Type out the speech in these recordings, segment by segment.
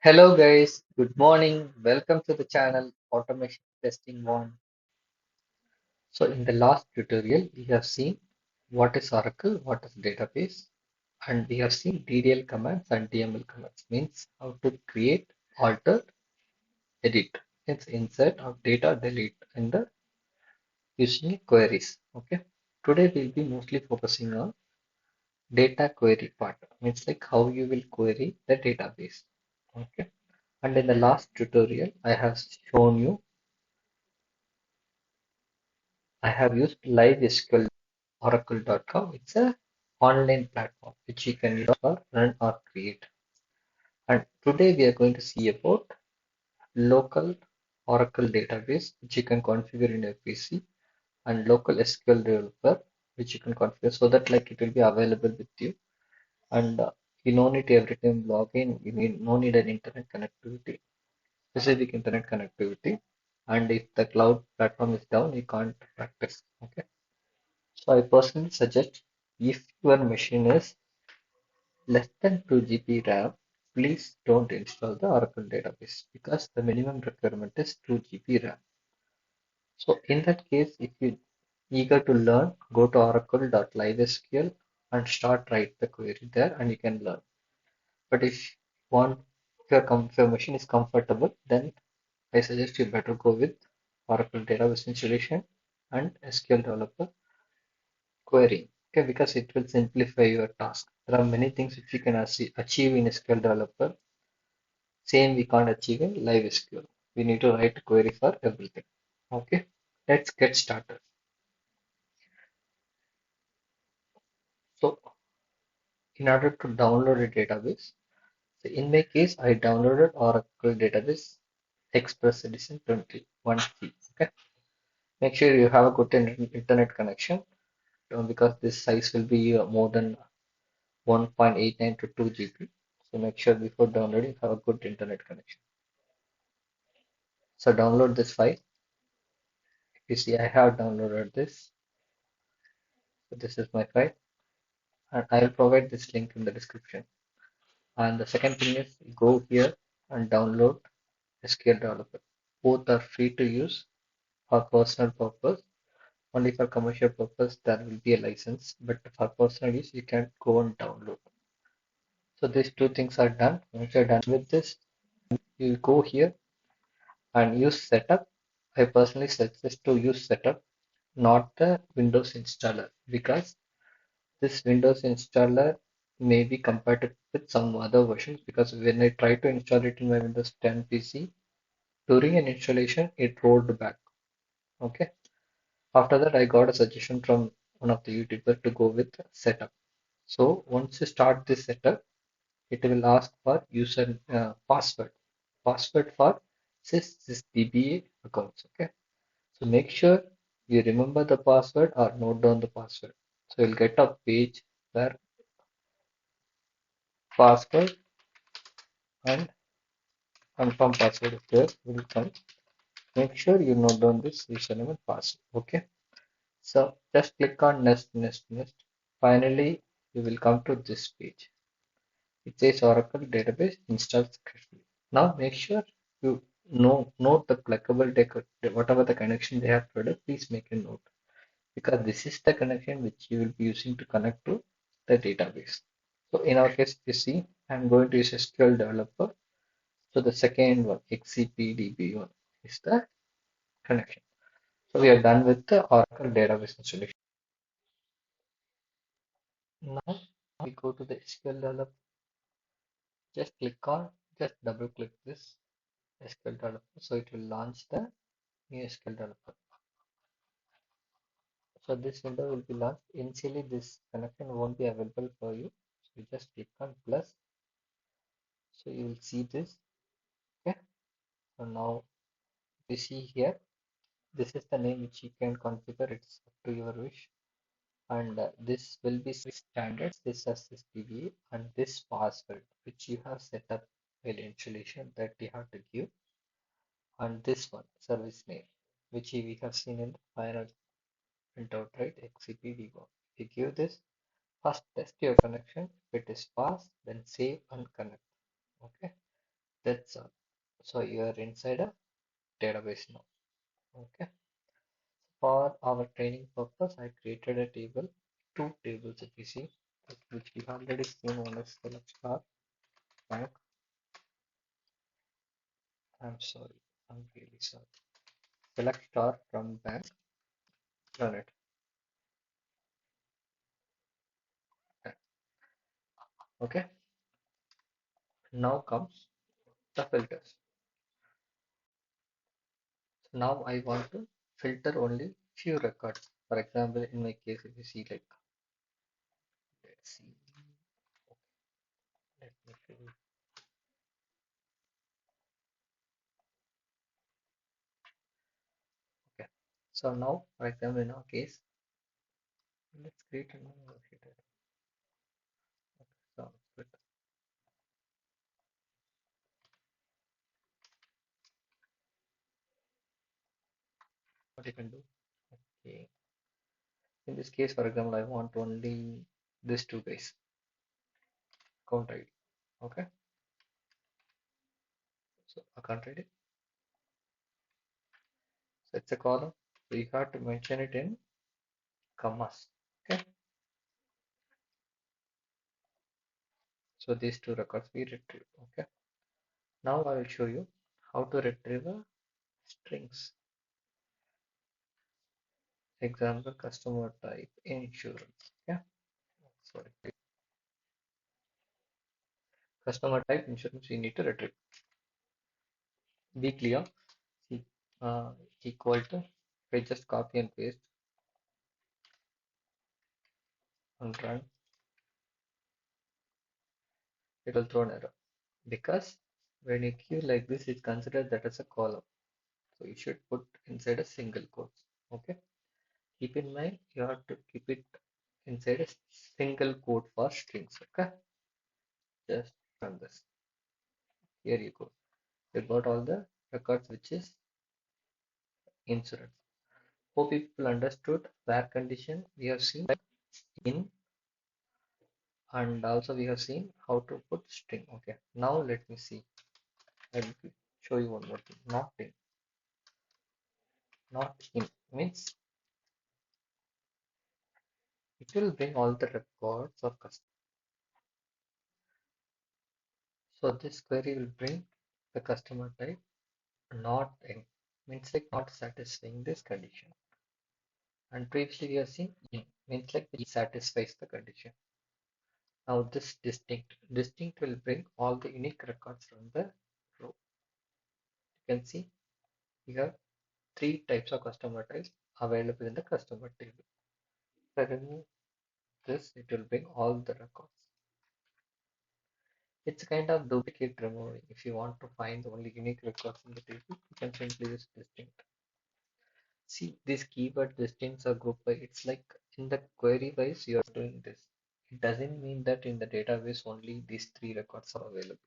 Hello guys, good morning. Welcome to the channel Automation Testing 1. So in the last tutorial, we have seen what is Oracle, what is database, and we have seen DDL commands and DML commands, means how to create, alter, edit, means insert or data delete in the using queries. Okay. Today we'll be mostly focusing on data query part, means like how you will query the database. Okay. And in the last tutorial, I have shown you I have used Live SQL Oracle.com. It's a online platform which you can use for run or create. And today we are going to see about local Oracle database which you can configure in your PC and local SQL developer which you can configure so that like it will be available with you and you no need to every time log in. You need no need an internet connectivity, specific internet connectivity. And if the cloud platform is down, you can't practice. Okay. So I personally suggest if your machine is less than 2 GB RAM, please don't install the Oracle database because the minimum requirement is 2 GB RAM. So in that case, if you eager to learn, go to oracle.livesql and start write the query there and you can learn. But want if your machine is comfortable, then I suggest you better go with Oracle database installation and SQL developer query. Okay, because it will simplify your task. There are many things which you can achieve in SQL Developer. Same we can't achieve in Live SQL. We need to write a query for everything. Okay, let's get started. So, in order to download a database, so in my case, I downloaded Oracle Database Express Edition 21C. Okay, make sure you have a good internet connection because this size will be more than 1.89 to 2 GB. So make sure before downloading have a good internet connection. So download this file. You see I have downloaded this. So this is my file and I will provide this link in the description. And the second thing is go here and download SQL Developer. Both are free to use for personal purpose. Only for commercial purpose there will be a license, but for personal use you can go and download. So these two things are done. Once you're done with this, you go here and use setup. I personally suggest to use setup, not the Windows installer, because this Windows installer may be compatible with some other versions. Because when I try to install it in my Windows 10 PC, during an installation, it rolled back. Okay. After that, I got a suggestion from one of the YouTubers to go with setup. So once you start this setup, it will ask for user password. Password for this DBA accounts. Okay. So make sure you remember the password or note down the password. So you'll get a page where password and confirm password is there will come. Make sure you note down this username and password. Okay. So just click on next. Finally, you will come to this page. It says Oracle database installed successfully. Now make sure you note the pluggable whatever the connection they have provided. Please make a note because this is the connection which you will be using to connect to the database. So in our case, you see, I'm going to use SQL Developer. So the second one, XCPDB one, is the connection. So we are done with the Oracle database installation. Now we go to the SQL Developer. Just click on, just double click this SQL Developer. So it will launch the new SQL Developer. So this window will be launched. Initially, this connection won't be available for you. So you just click on plus. So you will see this. Okay. So now you see here, this is the name which you can configure. It's up to your wish. And this will be standards. This as this DBA and this password which you have set up while installation that you have to give. And this one service name which we have seen in the final printout, right? XCPD1. If you give this, first test your connection. If it is fast, then save and connect. Okay. That's all. So you are inside a database now. Okay. For our training purpose, I created a table, two tables if you see, which we already seen. One is select star bank. I'm sorry. I'm really sorry. Select star from bank. Run it. Okay. Now comes the filters. So now I want to filter only few records. For example, in my case, if you see like, let's see, let me fill. Okay. So now, for example, in our case, let's create a new filter. Okay. So good. What you can do? Okay. In this case, for example, I want only these two guys, account ID. Okay. So account ID. So it's a column. So you have to mention it in commas. Okay. So these two records we retrieve. Okay. Now I will show you how to retrieve strings. Example, customer type, insurance. Okay. Sorry. Customer type, insurance, you need to retrieve. Be clear. See, equal to, if I just copy and paste and run, it will throw an error. Because when you queue like this, it's considered that as a column. So you should put inside a single quotes. Okay. Keep in mind, you have to keep it inside a single quote for strings. Okay. Just run this. Here you go. You got all the records, which is insurance. Hope people understood where condition we have seen in, and also we have seen how to put string. Okay. Now let me see. I will show you one more thing. Not in. Not in means it will bring all the records of customer. So this query will bring the customer type not in, means like not satisfying this condition. And previously we have seen in, means like it satisfies the condition. Now this distinct will bring all the unique records from the row. You can see we have three types of customer types available in the customer table. If I remove this, it will bring all the records. It's kind of duplicate removing. If you want to find only unique records in the table, you can simply use distinct. See, this keyword distincts or group by, it's like in the query wise you are doing this. It doesn't mean that in the database only these three records are available.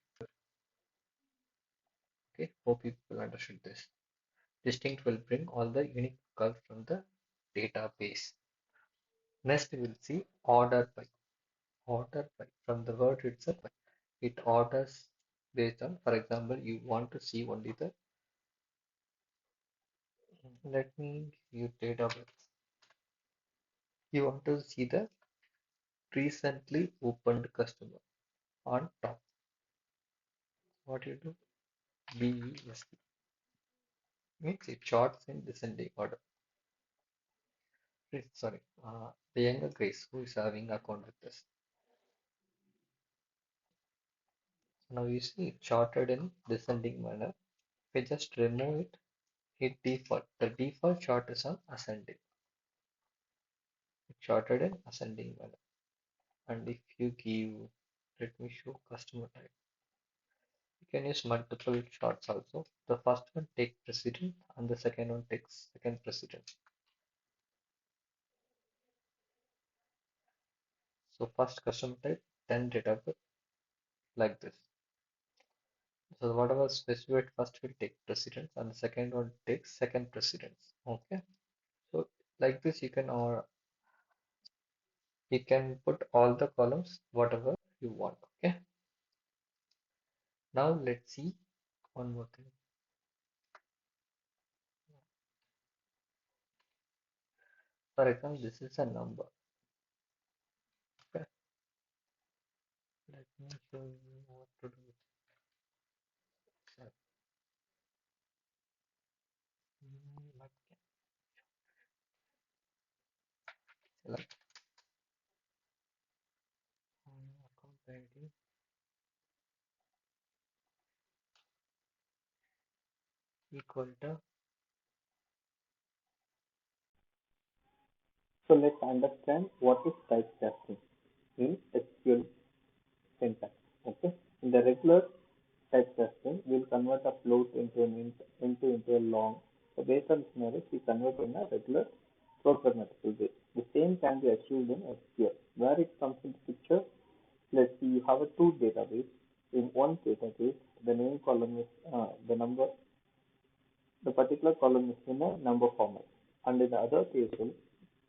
Okay, hope people understood this. Distinct will bring all the unique records from the database. Next, we will see order by. Order by. From the word itself, it orders based on, for example, you want to see only the, let me give you database. You want to see the recently opened customer on top. What you do? BEST means it sorts in descending order. Sorry, the younger Grace who is having account with us. So now you see it sorted in descending manner. If I just remove it, it default. The default sort is on ascending. It sorted in ascending manner. And if you give, let me show customer type. You can use multiple charts also. The first one takes precedent and the second one takes second precedent. So first customer type, then date of birth, like this. So whatever specified first will take precedence and the second one takes second precedence. Okay. So like this you can put all the columns whatever you want. Okay. Now let's see. one more thing. For example, this is a number. Okay, let me show you what to do with it. Like, select account ID equal to So let's understand what is typecasting in SQL syntax. Okay. In the regular typecasting, we'll convert a float into an int into a long. So based on scenarios, we convert in a regular programmatical way. The same can be achieved in SQL. Where it comes into picture, let's see you have a two database. In one database, the name column is the number, the particular column is in a number format. And in the other table,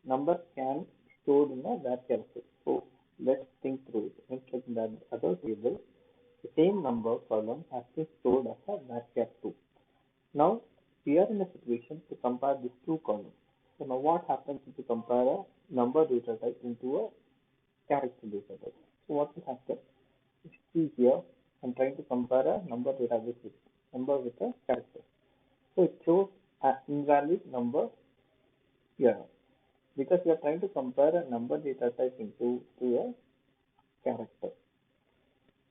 number can stored in a var character. So let's think through it. Instead in the other table, the same number column has been stored as a var char 2. Now we are in a situation to compare these two columns. So now what happens if you compare a number data type into a character data type? So what will happen? If you see here, I'm trying to compare a number database with number with a character. So it shows an invalid number here because we are trying to compare a number data type into to a character.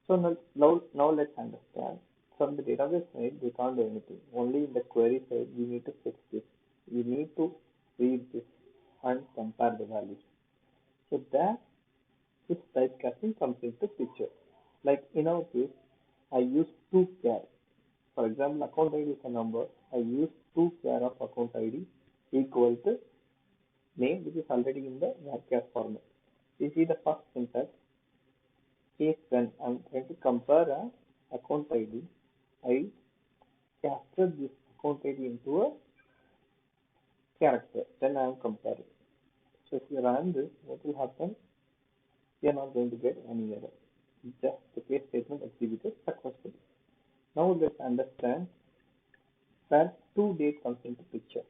So now let's understand. From the database side, we can't do anything. Only in the query side, we need to fix this. We need to read this and compare the values. So that this typecasting comes into picture. Like in our case, I use two char. For example, account ID is a number. I use two char of account ID equal to name, which is already in the varchar format. You see the first syntax case when I'm trying to compare a account ID, I capture this account ID into a character. Then I am comparing. So if you run this, what will happen? You are not going to get any error. Just the case statement executed successfully. Now let's understand where to date comes into picture.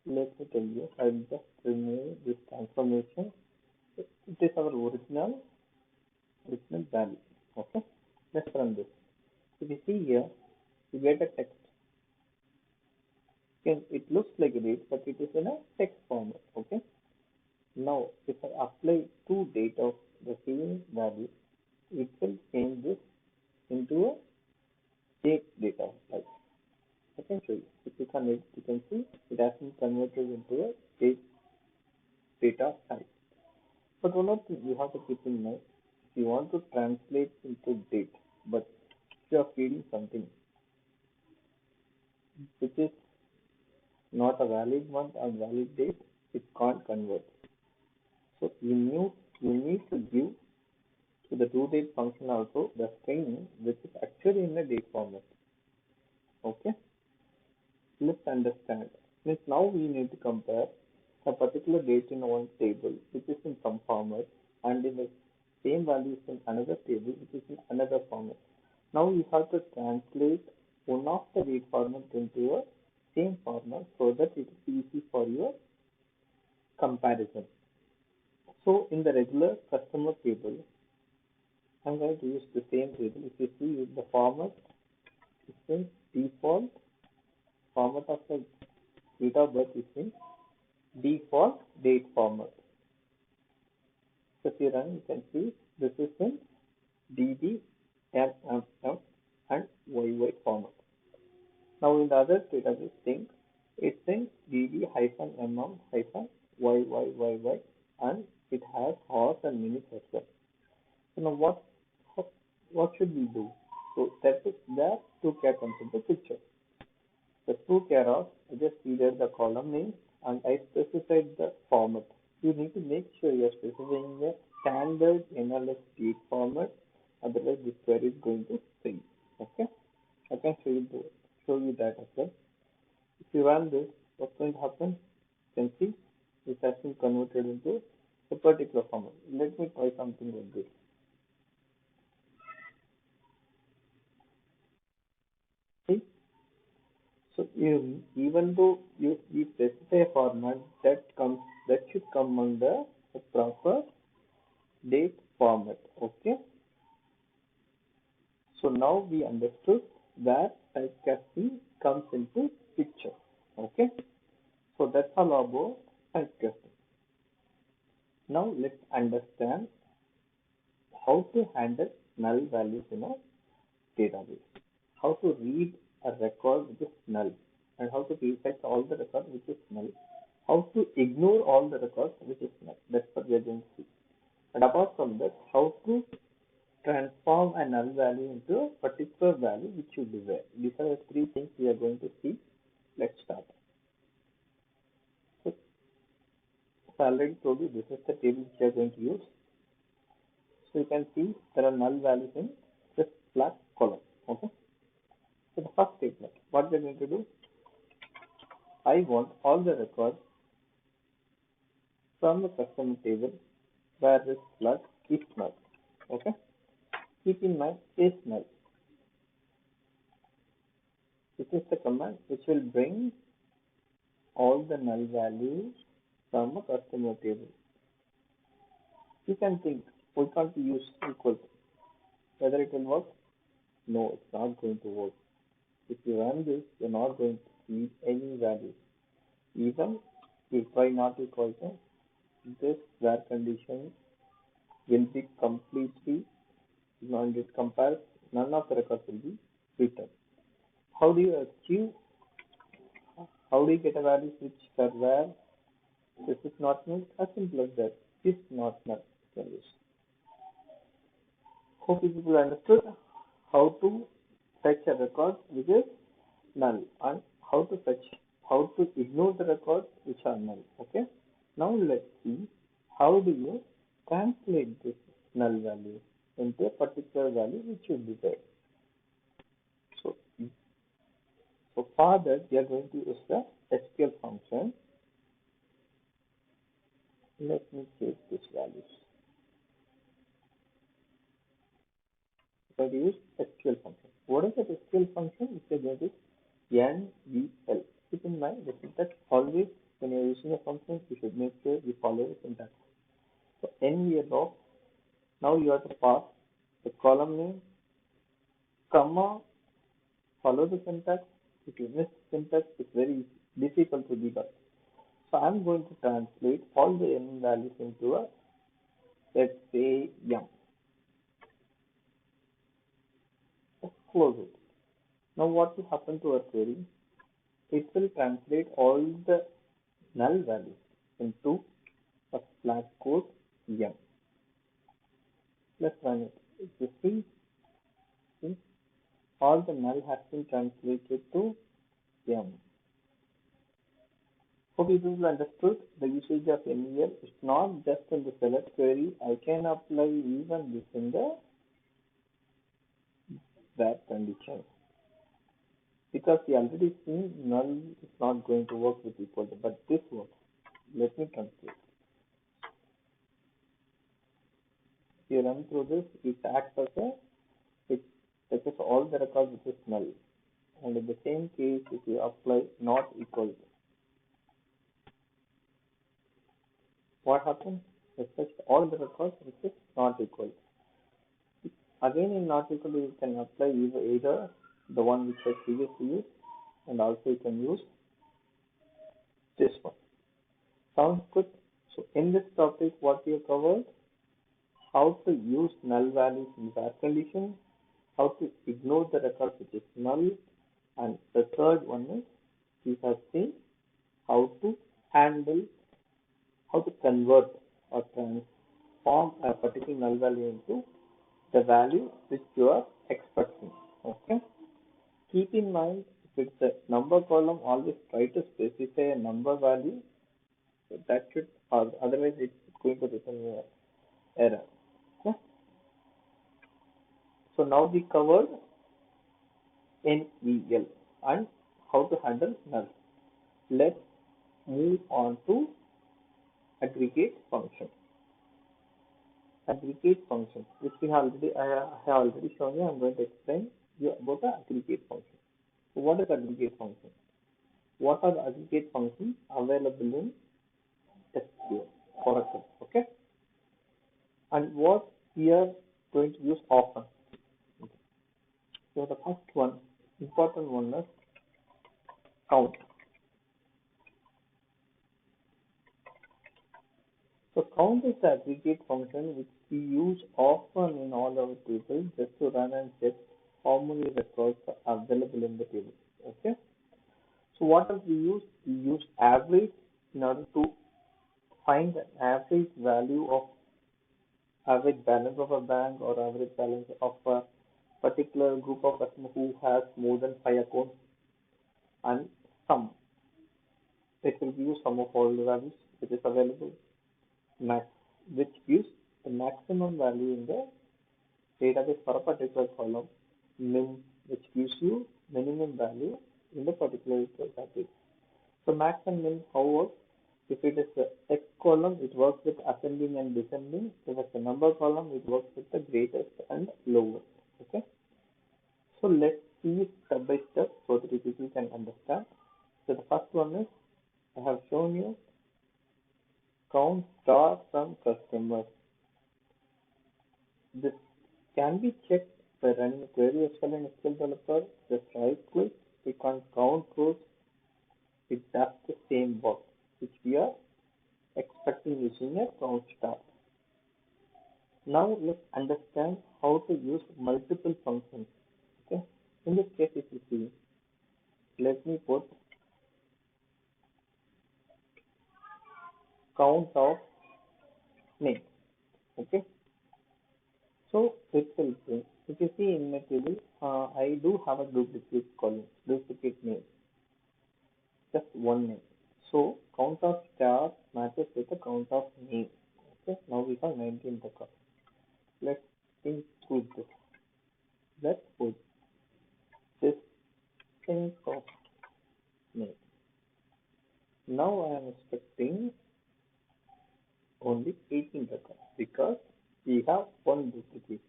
Let me tell you, I will just remove this transformation. It is our original value. Okay, let's run this. If you see here, you get a text. It looks like a date, but it is in a text format. Okay. Now, if I apply two date of the same value, it will change this into a date data type. I can show you. If you can, you can see it has been converted into a date data type. But one of the things you have to keep in mind, if you want to translate into date, but if you are feeding something which is not a valid month or valid date, it can't convert. So you need to give to the toDate function also the string which is actually in a date format. Okay, let's understand. Means now we need to compare a particular date in one table which is in some format and in the same values in another table which is in another format. Now you have to translate one of the date format into a same format so that it is easy for your comparison. So in the regular customer table, I'm going to use the same table. If you see the format is in default format of the date of birth is in default date format. So if you run, you can see this is in DB, MMM and YY format. Now in the other database thing, it's in DB hyphen MM hyphen YYYY and it has hours and minutes as well. So now what should we do? So that is there two care comes into picture. The two care of I just either the column name and I specified the format. You need to make sure you are specifying the standard NLS date format, otherwise this query is going to fail. Okay, I can show you that as well. If you run this, what's going to happen? You can see this has been converted into a particular format. Let me try something like this. So even though you specify a format that should come under the proper date format. Okay. So now we understood that typecasting comes into picture. Okay. So that's all about typecasting. Now let's understand how to handle null values in a database. How to read a record which is null and how to reject all the records which is null. How to ignore all the records which is null. That's what we are going to see. And apart from that, how to transform a null value into a particular value which you desire. These are the three things we are going to see. Let's start. So, I already told you this is the table which we are going to use. So you can see there are null values in this black column. Okay. So the first statement, what we are going to do, I want all the records from the customer table where this flag is null. Okay. Keep in mind is null. This is the command which will bring all the null values from a customer table. You can think, we can't use equal to. Whether it will work? No, it's not going to work. If you run this, you're not going to see any value. Even if y not equal to, this where condition will be completely non it compares, none of the records will be written. How do you achieve? How do you get a value which are where this is not null? As simple as that. Is not null values. Hope you people understood how to fetch a record which is null and how to ignore the records which are null. Okay. Now let's see how do you translate this null value into a particular value which you desire. So, so for that we are going to use the SQL function. Let me change these values. So we use SQL function. What is the SQL function? Which is going to NVL. Keep in mind the syntax always when you are using a function you should make sure you follow the syntax. So NVL of, now you have to pass the column name, comma, follow the syntax. If you miss syntax, it's very difficult to debug. So I'm going to translate all the n values into a, let's say, yum. Let's close it. Now what will happen to our query? It will translate all the null values into a flat code yum. Let's run it. If you see, all the null has been translated to yum. Hope you people understood the usage of NVL. It's not just in the select query. I can apply even this in the that condition. Because we already seen null is not going to work with equal to, but this works. Let me translate. If you run through this, it acts as a, it touches all the records which is null. And in the same case, if you apply not equal to, what happens? It touches all the records which is not equal to. Again, in not equal to, you can apply either the one which I previously used, and also you can use this one. Sounds good? So in this topic, what we have covered, how to use null values in where condition, how to ignore the record which is null, and the third one is we have seen how to handle, how to convert or transform a particular null value into the value which you are expecting. Okay. Keep in mind, if it's a number column, always try to specify a number value. So that should, otherwise it's going to return an error. Okay. So now we covered NVL and how to handle null. Let's move on to aggregate function. Aggregate function, which we have already, I have already shown you. I'm going to explain you about the aggregate function. So what is aggregate function? what are the aggregate functions available in SQL, Oracle, okay? And what we are going to use often. So the first one, important one is count. So count is the aggregate function which we use often in all our tables just to run and check how many records are available in the table. Okay. So what do we use? We use average in order to find the average value of average balance of a bank or average balance of a particular group of customers who has more than 5 accounts, and sum. It will give you sum of all the values which is available, max, which gives the maximum value in the database for a particular column, min, which gives you minimum value in the particular database. So max and min, how works? If it is the X column, it works with ascending and descending. If it's the number column, it works with the greatest and lowest. Okay. So let's see step by step so that people can understand. So the first one is I have shown you count star from customers. This can be checked by running a query as well in SQL Developer. Just right click, click on count rows. It does the same work which we are expecting using a count star. Now let's understand how to use multiple functions. Okay. In this case, if you see, let me put count of name. Okay. So it will bring. If you see in my table, I do have a duplicate column, duplicate name, just one name. So count of star matches with the count of name. Okay. Now we have 19 records. Let's include this. Let's put this thing of name. Now I am expecting only 18 records because we have one duplicate.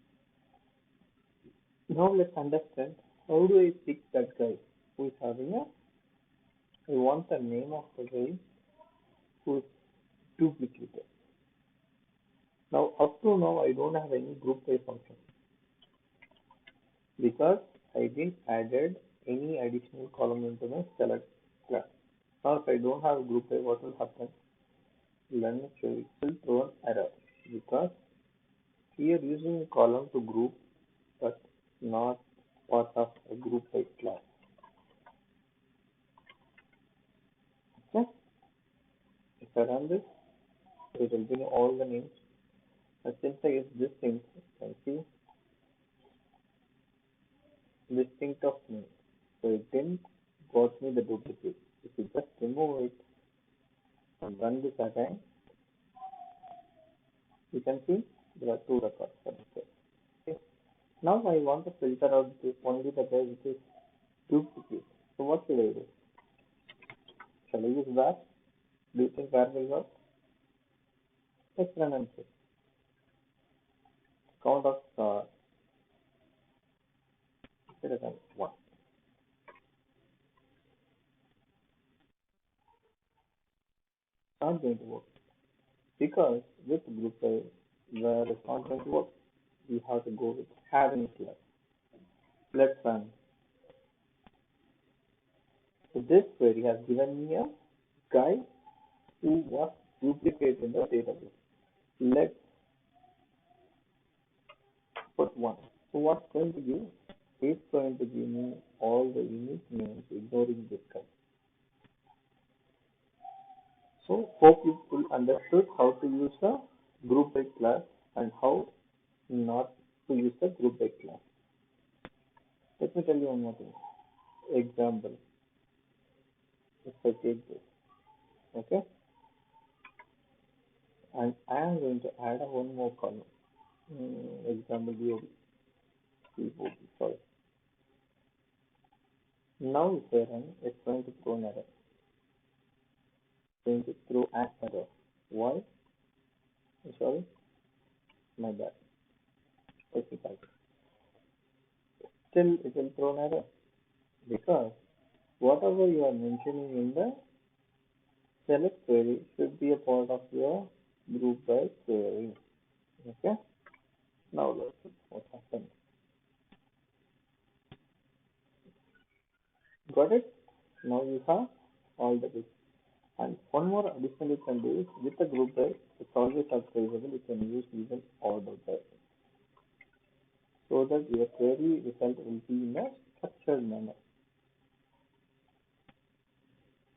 Now let's understand how do I pick that guy who is having a. I want the name of the guy who is duplicated. Now up to now I don't have any group by function because I didn't added any additional column into my select class. Now if I don't have group by, what will happen? Learn it will throw an error because we are using a column to group but not part of a group by class. Okay? If I run this, it will bring all the names. And since I use this thing, you can see distinct of name. So it didn't got me the duplicate. If you just remove it and run this again, you can see there are two records for this. Okay. Now I want to filter out only the guy which is duplicate. So what should I do? Shall I use var? Do you think var will work? Let's run and check. Count of greater than 1. Not going to work because with group A, where it's not going to work, we have to go with having class. Let's run. So this query has given me a guy who was duplicated in the database. Let's put 1. So what's going to give? It's going to give me all the unique names ignoring this guy. So hope you understood how to use a group by class and how not to use a group by class. Let me tell you one more thing. Example. If I take this, okay, and I am going to add a one more column. Example DOB, sorry. Now if I run, it's going to throw an error. It's going to throw an error. Why? Sorry, my bad. Let me type it. Still, it will throw an error because whatever you are mentioning in the select query should be a part of your group by query. Okay. Now let's see what happens. Got it? Now you have all the bits. And one more additional you can do is with the group by, it's always advisable you can use even order by so that your query result will be in a structured manner.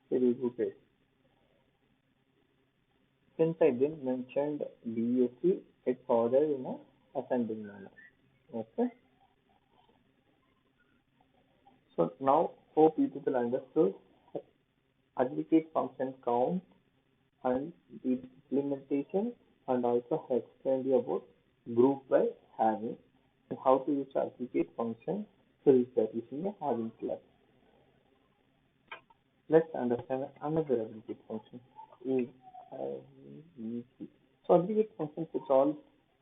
Very good. Since I didn't mention BSC, it's ordered in a ascending manner. Okay. So now hope you people understood aggregate function count and the implementation, and also have explained you about group by having and how to use aggregate function to reset using a having class. Let's understand another aggregate function. A, So aggregate functions it's all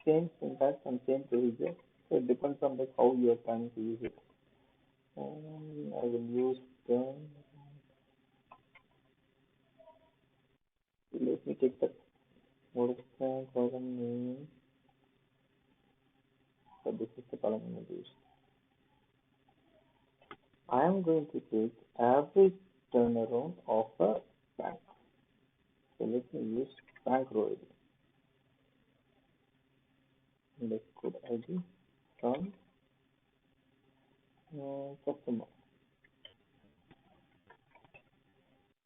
same syntax and same procedure. So it depends on like how you are trying to use it. I will use the let me take the what is the column name. So this is the column I'm going to use. I am going to take average turnaround of a bank. So let me use bank row ID. Let's put ID from customer.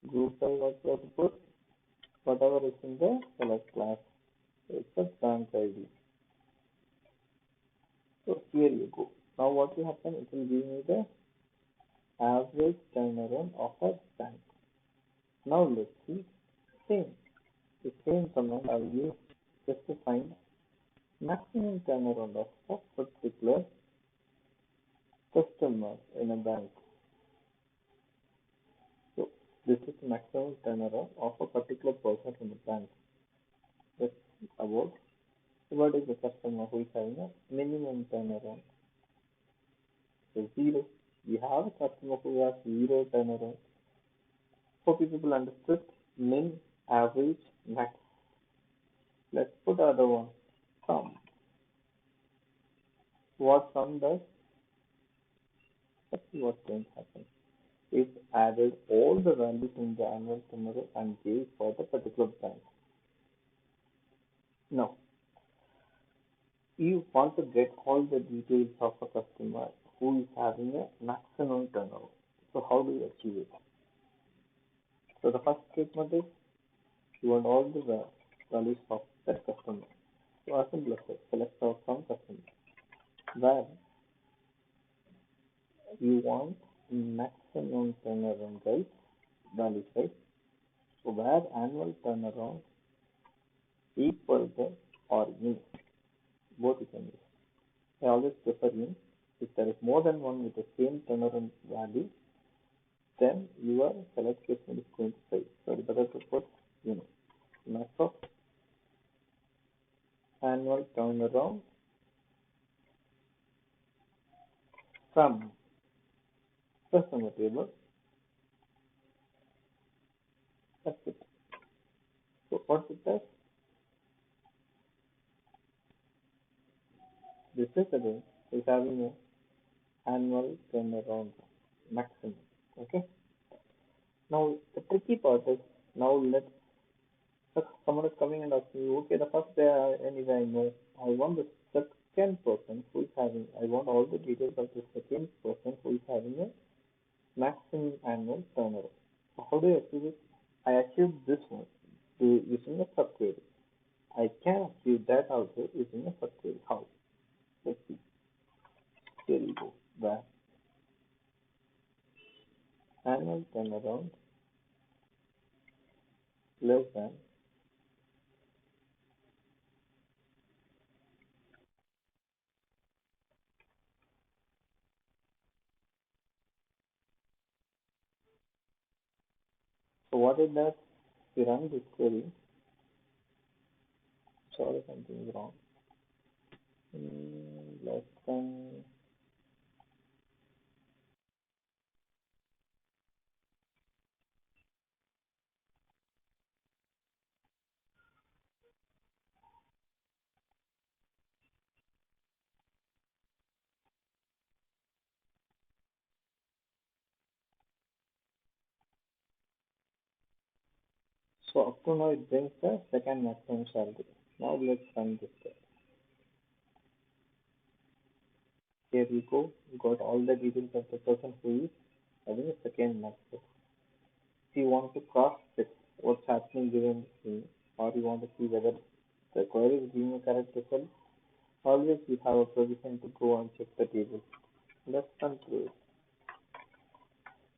Group by what we have to put whatever is in the select class. So it's a bank ID. So here you go. Now what will happen? It will give me the average turnaround of a bank. Now let's see same. The same command I'll use just to find maximum turnaround of a particular customer in a bank. So this is the maximum turnaround of a particular person in the bank. That's about what is the customer who is having a minimum turnaround. So zero. We have a customer who has zero turnaround. Hope you people understood min, average, max. Let's put other one. Sum. What sum does? Let's see what's going to happen. It added all the values in the annual summary and gave for the particular bank. Now, you want to get all the details of a customer who is having a maximum turnover. So how do you achieve it? So the first statement is you want all the values of that customer. So as simple as that, select out from customer. Where you want maximum turnaround rate values, right? So where annual turnaround equal to or in, both you can use. I always prefer in. If there is more than one with the same turnaround value, then your select statement is going to fail. So it's better to put in. Max of annual turnaround from customer table. That's it. So what it does, this is again is having an annual turnaround maximum. Okay. Now the tricky part is now let's someone is coming and asking you, okay, the first day anyway I know. I want the second person who is having I want all the details of the second person who is having a maximum annual turnover. So how do I achieve it? I achieve this one using a subquery. I can achieve that also using a subquery. How? Let's see. Here we go. The annual turnaround less than. So what it does, we run this query. Sorry, something is wrong. Less than So up to now it brings the second maximum salary. Now let's run this test. Here we go. We got all the details of the person who is having a second maximum. If you want to cross check what's happening given the scene, or you want to see whether the query is giving a correct result, always you have a provision to go and check the table. Let's run through it.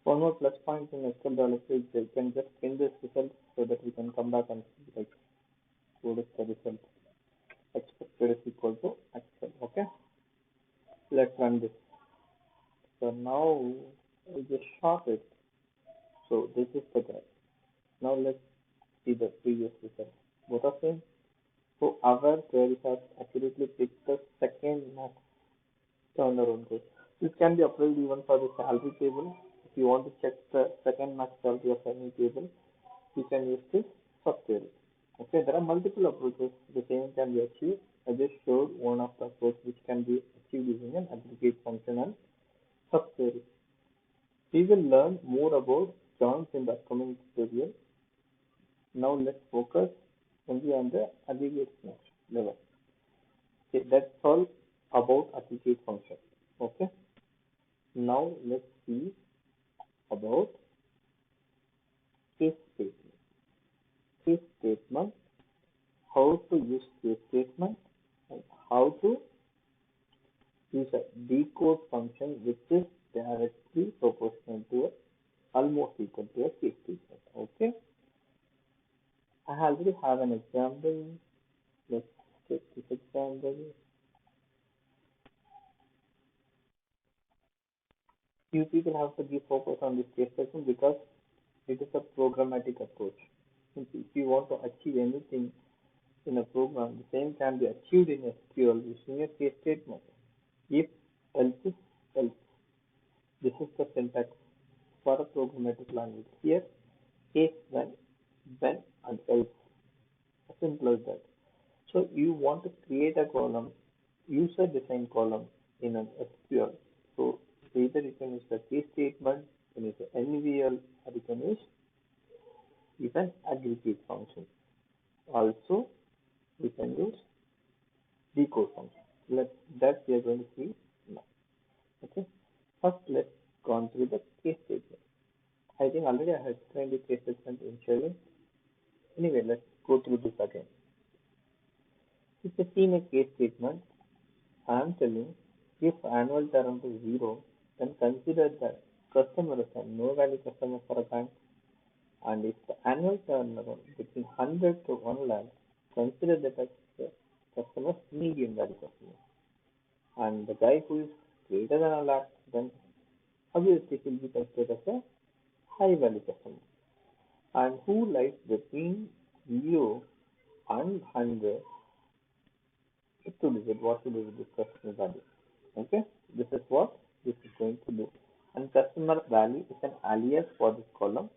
One more plus point in SQL Developer is you can just pin this result so that we can come back and see like what is the result. Expected is equal to actual. Okay, let's run this. So now we just short it. So this is the graph. Now let's see the previous result. Both of them. So our query has accurately picked the second max turnaround rate. This can be applied even for the salary table. If you want to check the second max salary of any table, you can use this subquery. Okay, there are multiple approaches. The same can be achieved. I just showed one of the approaches which can be achieved using an aggregate function and subquery. We will learn more about joins in the upcoming tutorial. Now let's focus only on the aggregate function level. Okay, that's all about aggregate function. Okay, now let's see about case statement. Case statement, how to use case statement, and how to use a decode function which is directly proportional to a almost equal to a case statement. Okay, I already have an example. Let's take this example. Few people have to be focused on this case statement because it is a programmatic approach. If you want to achieve anything in a program, the same can be achieved in SQL using a case statement. If, else, else. This is the syntax for a programmatic language. Here, case, when, and else. As simple as that. So you want to create a column, user design column in an SQL. So either you can use the case statement, you can use the NVL, or you can use even aggregate function. Also, we can use decode function. That we are going to see now. Okay. First, let's go through the case statement. I think already I have explained the case statement initially. Anyway, let's go through this again. If you see a case statement, I am telling if annual turnover is 0, then consider that customer is a no value customer for a bank, and if the annual turnover between 100 to 1 lakh, consider that as the customer's medium value customer. And the guy who is greater than a lakh, then obviously will be considered as a high value customer. And who lies between 0 and 100, it to decide what to do with this customer value. Okay, this is what this is going to do. And customer value is an alias for this column.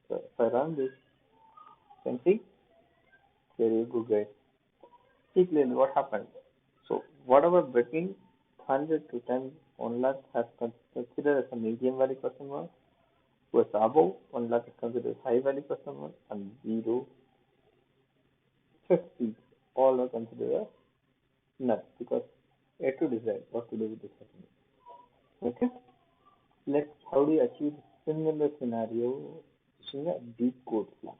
So if I run this, you can see, there you go guys. See clearly what happened. So whatever between 100 to 10, 1 lakh has considered as a medium value customer, who is above 1 lakh is considered as high value customer, and 0, 50, all are considered as none because you have to decide what to do with this customer. Okay, let's how do you achieve similar scenario using a decode flag.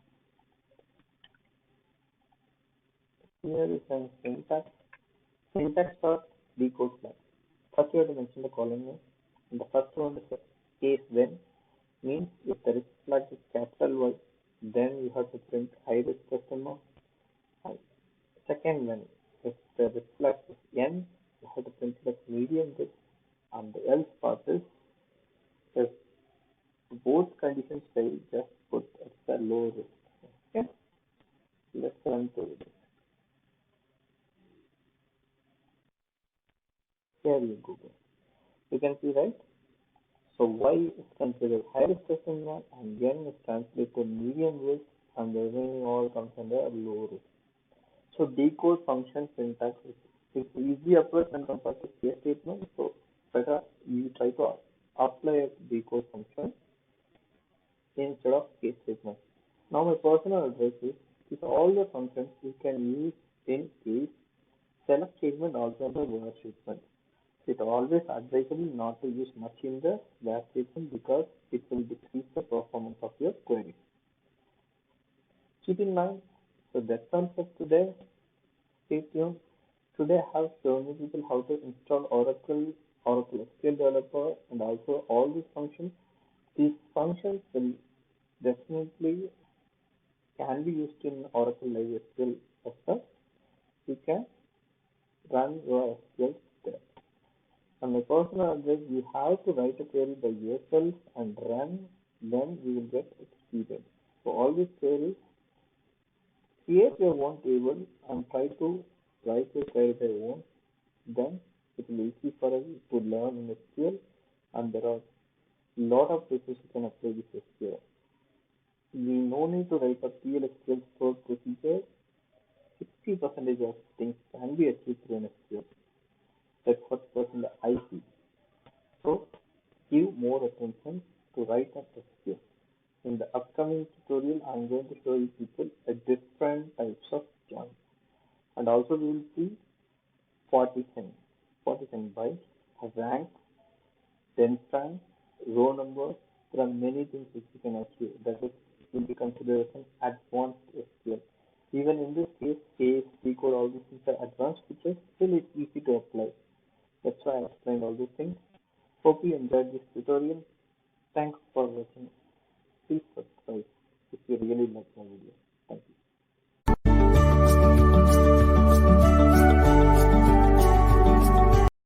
Here is some syntax for decode flag. First you have to mention the column name. And the first one is case when, means if the risk flag is capital Y, then you have to print high risk customer. And second one, if the risk flag is N, you have to print it as medium risk. And the else part is if both conditions fail, just put as the low risk. Okay, let's run through this. Here you go. You can see, right? So Y is considered high risk customer and N is translated to medium risk and the remaining all comes under low risk. So decode function syntax is easy approach when compared to case statement. So better you try to apply a decode function instead of case statement. Now my personal advice is with all the functions you can use in case select statement also the where statement. It always advisable not to use much in the where statement because it will decrease the performance of your query. Keep in mind, so that's all for today. Stay tuned. Today I have shown you people how to install Oracle SQL Developer and also all these functions. These functions will definitely can be used in Oracle Live SQL as well. You can run your SQL there. And my personal advice, you have to write a query by yourself and run, then you will get experience. For all these queries, create your own table and try to write your query by own. Then it will be easy for us to learn in SQL, and there are lot of places you can apply this SQL. We no need to write a PL/SQL stored procedure. 60% of things can be achieved through an SQL. That's what percent I see. So give more attention to write an SQL. In the upcoming tutorial, I'm going to show you people a different types of joins. And also we will see partition. Partition by rank, then span, row number. There are many things which you can achieve. That is will be considered as an advanced SQL. Even in this case, case, C code, all these things are advanced features. Still, it's easy to apply. That's why I explained all these things. Hope you enjoyed this tutorial. Thanks for watching.